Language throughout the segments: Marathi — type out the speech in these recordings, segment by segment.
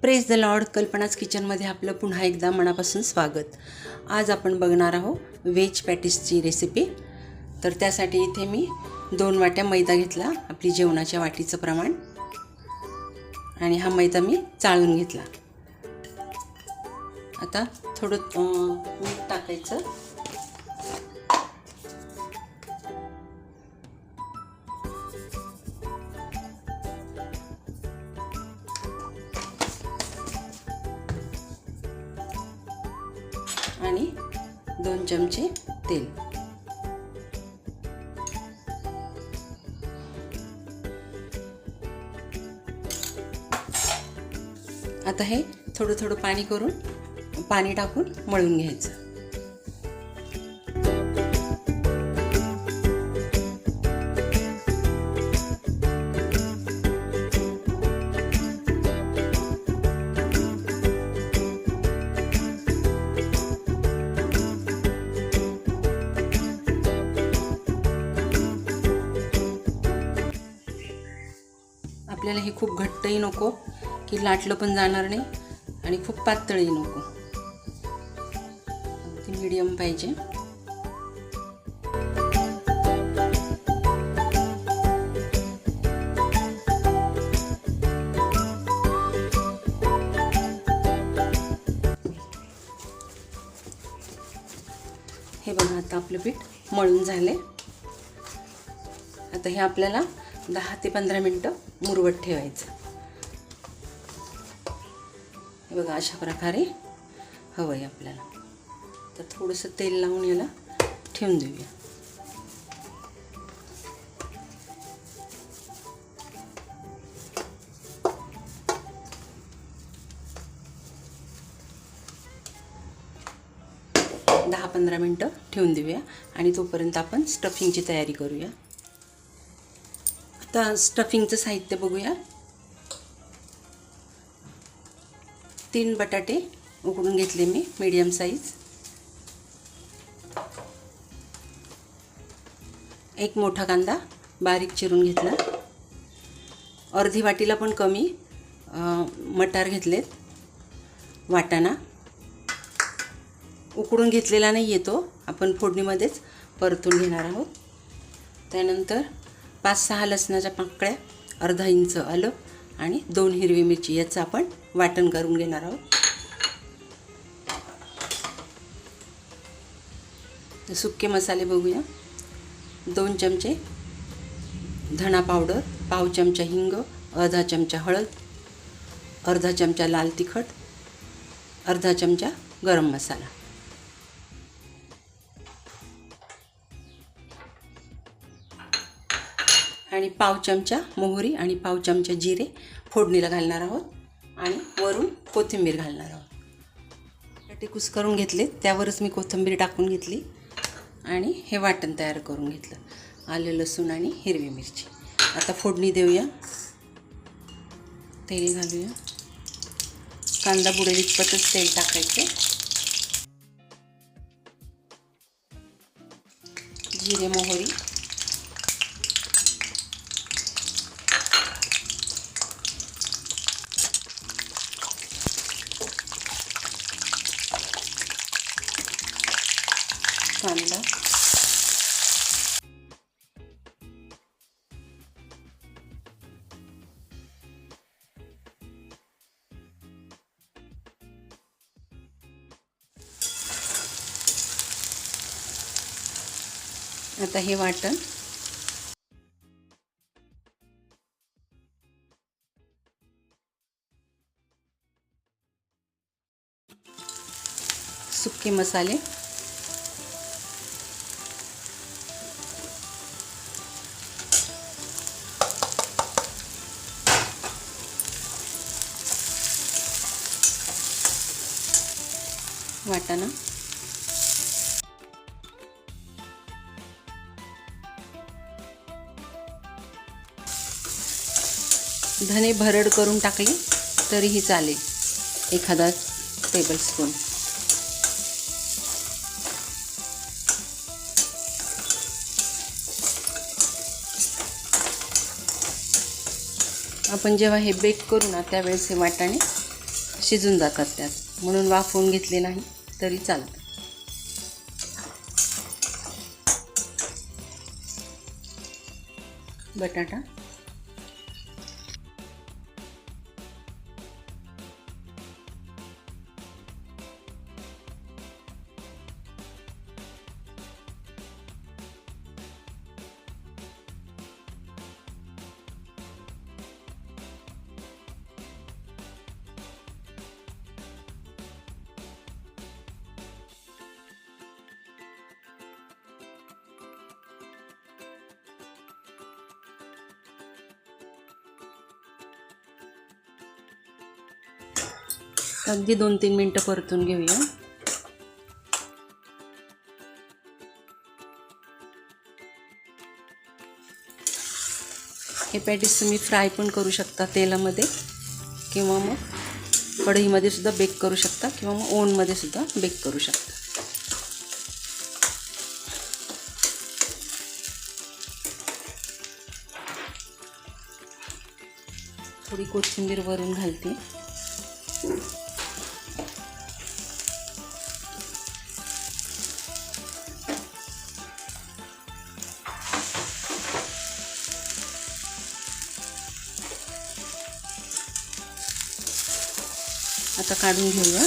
Praise the Lord. कल्पनाच किचनमध्ये आपलं पुन्हा एकदा मनापासून स्वागत. आज आपण बघणार आहोत व्हेज पॅटिसची रेसिपी. तर त्यासाठी इथे मी 2 वाट्या मैदा घेतला, आपली जेवणाच्या वाटीचं प्रमाण, आणि हा मैदा मी चाळून घेतला. आता थोडं मीठ टाकायचं. आणि 2 चमचे तेल. आता हे थोडं थोडं पाणी टाकून मळून घ्यायचं. आपल्याला हे खूप घट्टही नको की लाटलं पण जाणार नाही, आणि खूप पातळही नको, अगदी मीडियम पाहिजे. हे बघा, आता आपलं पीठ मळून झाले. आता हे आपल्याला 10 ते 15 मिनटं मुरवत ठेवायचं. हे बघा, अशा प्रकारे हवं आहे आपल्याला. तर थोडंसं तेल लावून याला ठेवून देऊया. दहा 15 मिनटं ठेवून देऊया, आणि तोपर्यंत आपण स्टफिंगची तयारी करूया. आता स्टफिंगचं साहित्य बघूया. 3 बटाटे उकडून घेतले मी, मीडियम साईज. 1 मोठा कांदा बारीक चिरून घेतला. अर्धी वाटीला पण कमी मटार घेतलेत. वाटाणा उकडून घेतलेला नाही येतो, आपण फोडणीमध्येच परतून घेणार आहोत. त्यानंतर 5-6 लसणाच्या पाकळ्या, अर्धा इंच आलं, आणि 2 हिरवी मिरची, याचं आपण वाटण करून घेणार आहोत. सुके मसाले बघूया. 2 चमचे धना पावडर, पाव चमचा हिंग, अर्धा चमचा हळद, अर्धा चमचा लाल तिखट, अर्धा चमचा गरम मसाला, आणि पाव चमचा मोहरी आणि पाव चमचा जिरे फोडणीला घालणार आहोत, आणि वरून कोथिंबीर घालणार आहोत. बटाटे कुस्करून घेतले, त्यावरच मी कोथिंबीर टाकून घेतली, आणि हे वाटण तयार करून घेतलं. आलं, लसूण आणि हिरवी मिरची. आता फोडणी देऊया. तेल घालूया. कांदा बुडेल इतपतच तेल टाकायचं. जिरे, मोहरी, कांदा, आता हे वाटण सुके मसाले, वाटाणा, धने भरड करून टाकले तरीही चालेल, एखादा टेबलस्पून. आपण जेव्हा हे बेक करू ना त्यावेळेस हे वाटाणे शिजून जातात त्यात, म्हणून वाफवून घेतले नाही तरी चालतं. बटाटा, अगदी 2-3 मिनटं परतून घेऊया. हे पॅटीस तुम्ही फ्राय पण करू शकता तेलामध्ये, किंवा मग कढईमध्ये सुद्धा बेक करू शकता, किंवा मग ओव्हनमध्ये सुद्धा बेक करू शकता. थोडी कोथिंबीर वरून घालते. आता काढून घेऊया.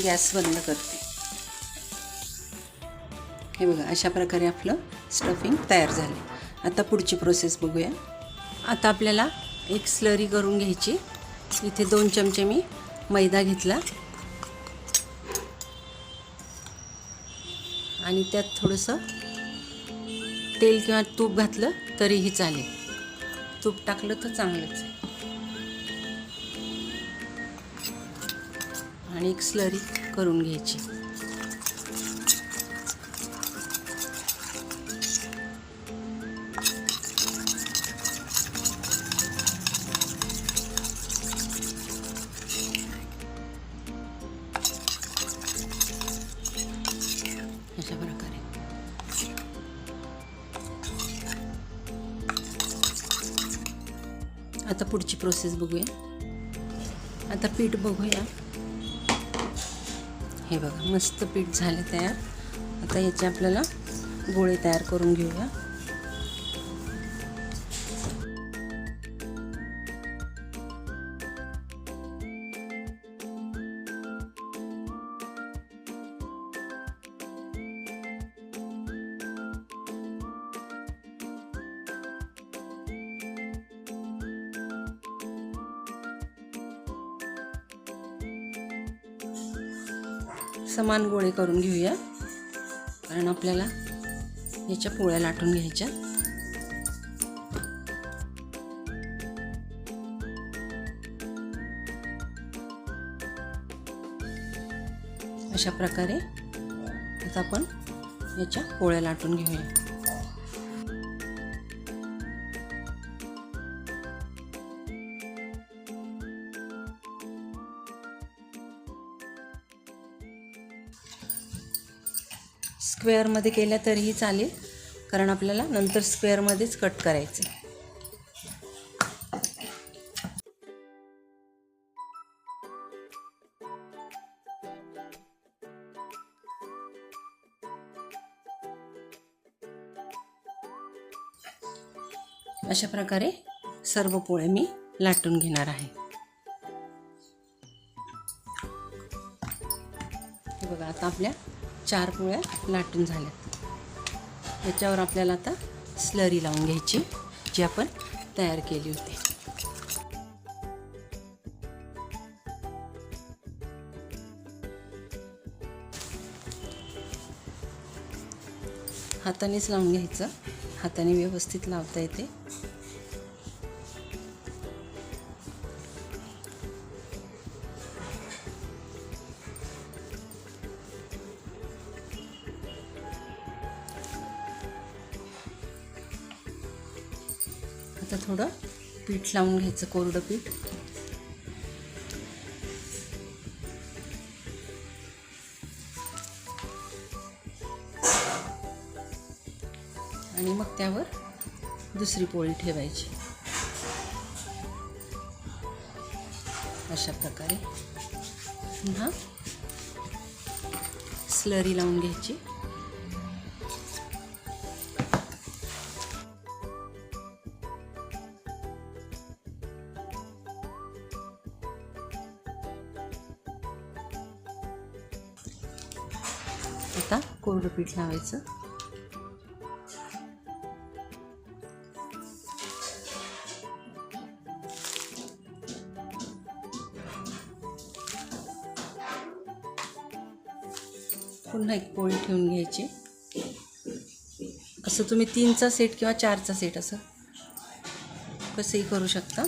गॅस बंद करते. हे बघा, अशा प्रकारे आपलं स्टफिंग तयार झाले. आता पुढची प्रोसेस बघूया. आता आपल्याला एक स्लरी करून घ्यायची. इथे 2 चमचे मी मैदा घेतला आणि त्यात थोडंसं तेल किंवा तूप घातलं तरीही चालेल. तूप टाकलं तर चांगलंच आहे. आणि एक स्लरी करून घ्यायची. अशा प्रकारे आता पुढची प्रोसेस बघूया. आता पीठ बघूया. हे बघा, मस्त पीठ झाले तयार. आता याचे आपल्याला गोळे तयार करून घेऊया. समान गोळे करून घेऊया, कारण आपल्याला याच्या पोळ्या लाटून घ्यायच्या. अशा प्रकारे आता आपण याच्या पोळ्या लाटून घेऊया. स्क्वेअरमध्ये केल्या तरीही चालेल, कारण आपल्याला नंतर स्क्वेअरमध्येच कट करायचे. अशा प्रकारे सर्व पोळे मी लाटून घेणार आहे. हे बघा, आता आपल्या 4 पोळ्या लाटून झाल्यात. याच्यावर आपल्याला आता स्लरी लावून घ्यायची, जी आपण तयार केली होती. हातानेच लावून घ्यायचं. हाताने व्यवस्थित लावता येते. आता थोडं पीठ लावून घ्यायचं, कोरडं पीठ. आणि मग त्यावर दुसरी पोळी ठेवायची. अशा प्रकारे पुन्हा स्लरी लावून घ्यायची. आता कोरडं पीठ लावायचं. पुन्हा एक पोळी ठेवून घ्यायची. असं तुम्ही 3चा सेट किंवा 4चा सेट असं कसंही करू शकता.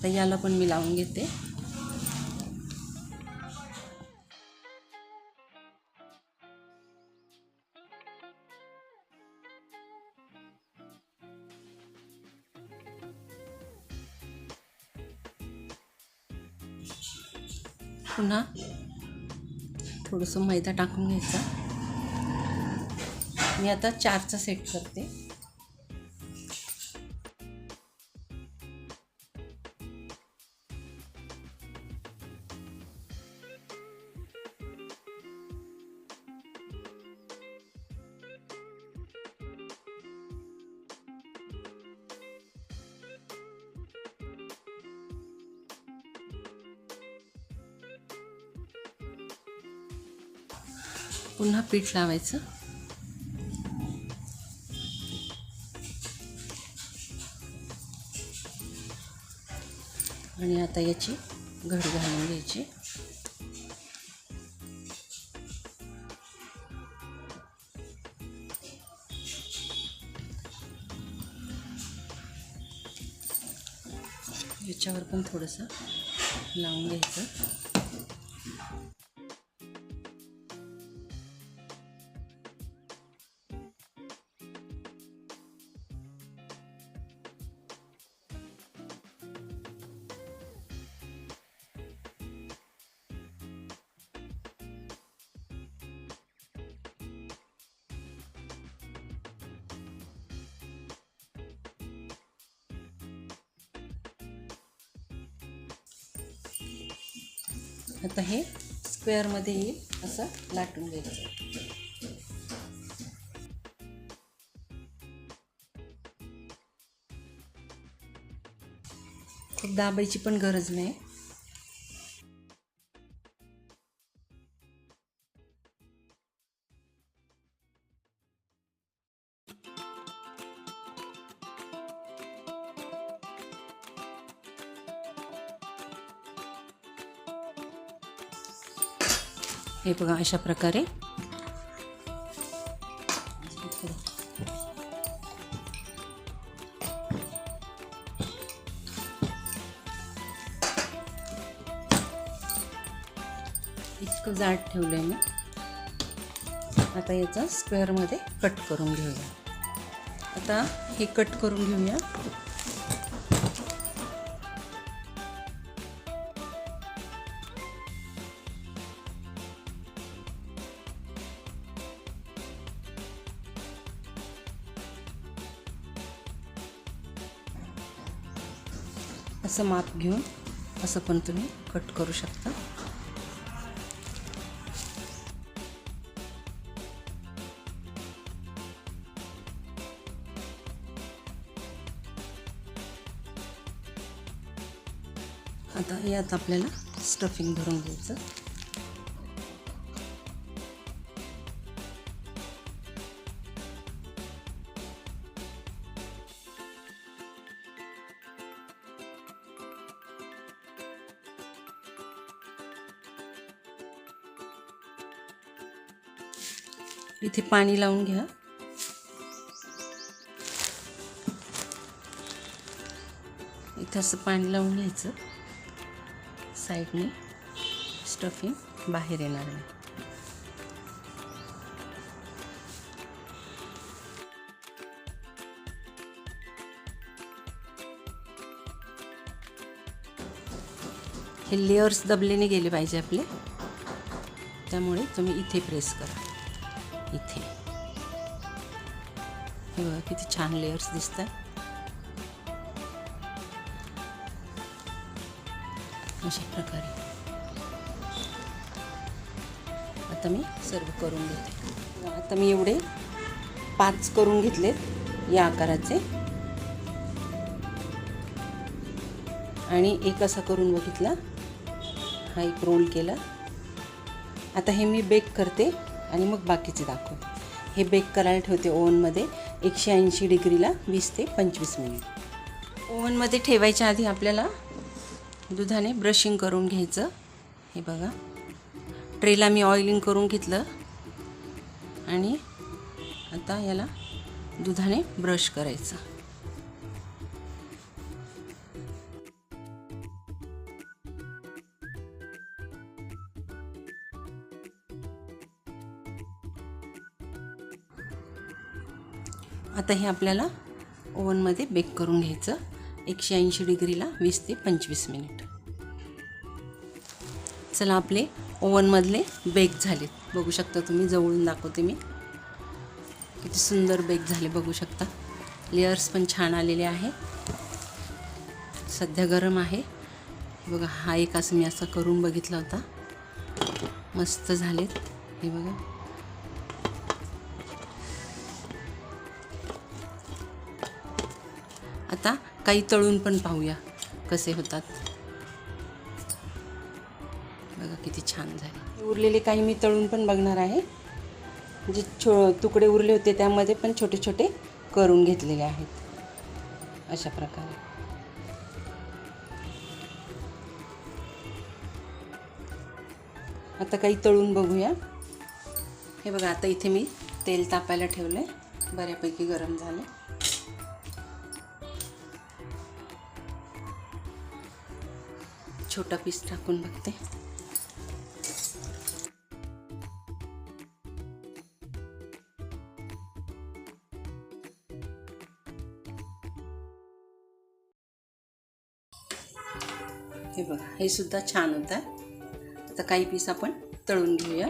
तर याला पण मी लावून घेते. पुन्हा थोडंसं मैदा टाकून घ्यायचा. मी आता 4चा सेट करते. पुन्हा पीठ लावायचं. आणि आता याची घडी घालून घ्यायची. याच्यावर पण थोडंसं लावून घ्यायचं. आता हे स्क्वेअरमध्ये येईल असं लाटून घ्यायचं. खूप दाबायची पण गरज नाही. हे बघा अशा प्रकारे इतकं जाड ठेवलं आहे मी. आता याचा स्क्वेअरमध्ये कट करून घेऊया. आता हे कट करून घेऊया. असं माप घेऊन असं पण तुम्ही कट करू शकता. आता यात आपल्याला स्टफिंग भरून घ्यायचं. इथे पाणी लावून घ्या. इथं असं पाणी लावून घ्यायचं. साईडने स्टफिंग बाहेर येणार नाही. हे लेयर्स दबलेने गेले पाहिजे आपले. त्यामुळे तुम्ही इथे प्रेस करा. इथे हे बघा किती छान लेयर्स दिसतात. अशा प्रकारे आता मी सर्व करून घेते. आता मी एवढे 5 करून घेतलेत या आकाराचे आणि एक असा करून बघितला. हा एक रोल केला. आता हे मी बेक करते आणि मग बाकीचे दाखवते. हे बेक करायला ठेवते ओव्हनमध्ये 180 डिग्रीला 20 ते 25 मिनिट. ओव्हनमध्ये ठेवायच्या आधी आपल्याला दुधाने ब्रशिंग करून घ्यायचं. हे बघा, ट्रेला मी ऑइलिंग करून घेतलं आणि आता याला दुधाने ब्रश करायचं. आता हे आपल्याला ओव्हनमध्ये बेक करून घ्यायचं 180 डिग्रीला 20 ते 25 मिनिट. चला, आपले ओव्हनमधले बेक झालेत. बघू शकता तुम्ही, जवळून दाखवते मी. किती सुंदर बेक झाले बघू शकता. लेयर्स पण छान आलेले आहे. सध्या गरम आहे बघा. हा एक असं मी असं करून बघितला होता. मस्त झालेत हे बघा. आता काही तळून पण पाहूया कसे होतात. बघा किती छान झाले. उरलेले काही मी तळून पण बघणार आहे. जे तुकडे उरले होते त्यामध्ये पण छोटे छोटे करून घेतलेले आहेत अशा प्रकारे. आता काही तळून बघूया. हे बघा, आता इथे मी तेल तापायला ठेवलंय. बऱ्यापैकी गरम झालं. छोटा पीस टाकून बघते. हे बघा, हे सुद्धा छान होतं. आता काही पीस आपण तळून घेऊया.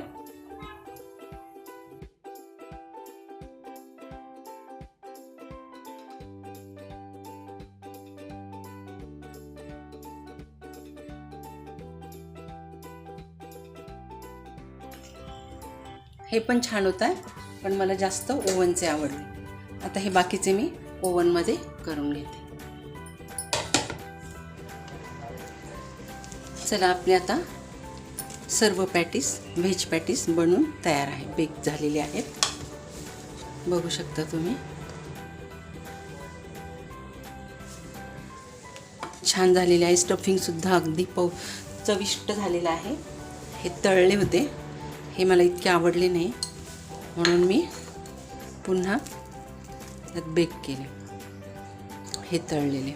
हे पण छान होत आहे, पण मला जास्त ओव्हनचे आवडले. आता हे बाकीचे मी ओव्हनमध्ये करून घेते. चला, आपले आता सर्व पॅटीस, व्हेज पॅटीस बनवून तयार आहे. बेक झालेले आहेत बघू शकता तुम्ही. छान झालेले आहे. स्टफिंगसुद्धा अगदी चविष्ट झालेलं आहे. हे तळले होते, हे मला इतके आवडले नाही म्हणून मी पुन्हा त्यात बेक केले. हे तळलेले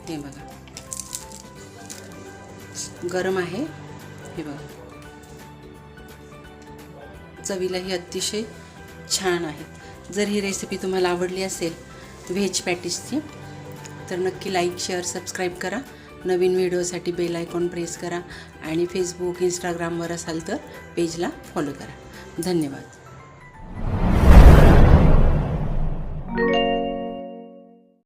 हे बघा, गरम आहे. हे बघा, चवीलाही अतिशय छान आहेत. जर ही रेसिपी तुम्हाला आवडली असेल व्हेज पॅटीसची तर नक्की लाईक, शेअर, सबस्क्राईब करा. नवीन व्हिडिओसाठी बेल आयकॉन प्रेस करा आणि फेसबुक, इंस्टाग्रामवर असाल तर पेजला फॉलो करा. धन्यवाद.